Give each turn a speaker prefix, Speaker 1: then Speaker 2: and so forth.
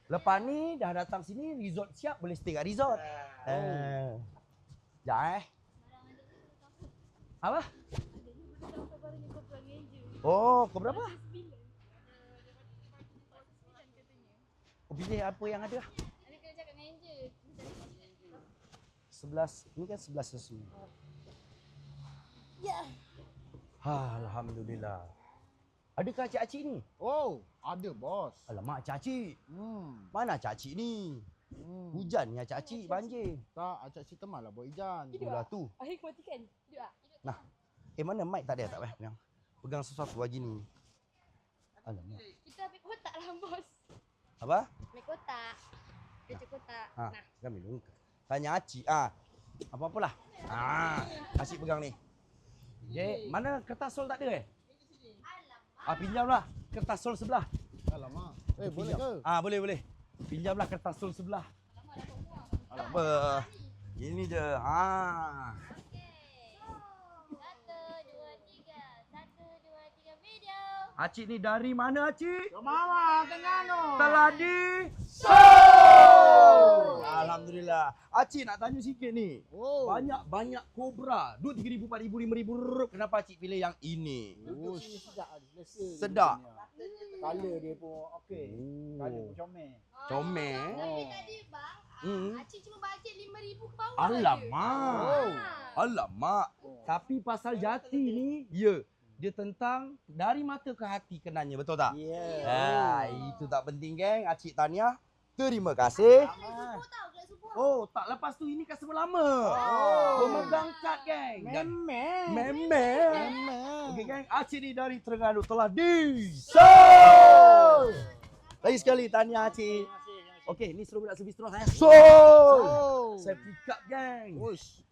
Speaker 1: Lepas ni dah datang sini, resort siap, boleh stay kat resort. Sekejap Apa? Oh, kau berapa? Kau pilih apa yang ada? 11, ini kan 11 sesu.
Speaker 2: Ya.
Speaker 1: Alhamdulillah. Adakah cik-cik ni?
Speaker 3: Oh, ada bos.
Speaker 1: Alamak cik-cik.
Speaker 3: Hmm.
Speaker 1: Mana cik ni? Hujan ni cik-cik, banjir.
Speaker 3: Tak, acak cerita malah buat hujan.
Speaker 1: Itulah tu.
Speaker 2: Akhir kematikan. Hidup ah.
Speaker 1: Nah. Mana mic tak ada tak payah pegang. Pegang sesuatu lagi ni. Alamak.
Speaker 2: Kita ambil kotak lah bos.
Speaker 1: Apa?
Speaker 2: Ambil kotak. Kecil kotak.
Speaker 1: Ha,
Speaker 2: Nah.
Speaker 1: kami dulu. Tanya Acik. Apa-apalah. Acik pegang ni. Dek, mana kertas sol tak ada pinjamlah kertas sol sebelah.
Speaker 3: Alamak. Boleh ke?
Speaker 1: Boleh. Pinjamlah kertas sol sebelah.
Speaker 3: Alamak.
Speaker 1: Apa? Ini je. Acik ni dari mana Acik?
Speaker 3: Mama, Terengganu.
Speaker 1: Teladi. Alhamdulillah. Acik nak tanya sikit ni.
Speaker 3: Oh.
Speaker 1: Banyak kobra. 2, 3,000, 4,000, 5,000. Kenapa Acik pilih yang ini?
Speaker 3: Ush.
Speaker 1: Sedap.
Speaker 4: Color dia pun okey. Color pun comel.
Speaker 1: Comel.
Speaker 2: Tapi tadi bang, Acik cuma bajet 5,000 ke bawah.
Speaker 1: Alamak. Alamak. Tapi pasal jati ni, dia tentang dari mata ke hati kenanya, betul tak?
Speaker 4: Ya.
Speaker 1: Itu tak penting geng. Acik tahniah. Terima kasih.
Speaker 2: Subuh tau, kelas subuh.
Speaker 1: Oh, tak, lepas tu ini kad lama. Memegang kad geng. Memang. Okey geng, Acik ni dari Terengganu telah Sol. Lagi sekali tahniah Acik. Okey, ni suruh budak servis terus saya. Sol. Saya pick up geng.
Speaker 3: Ush.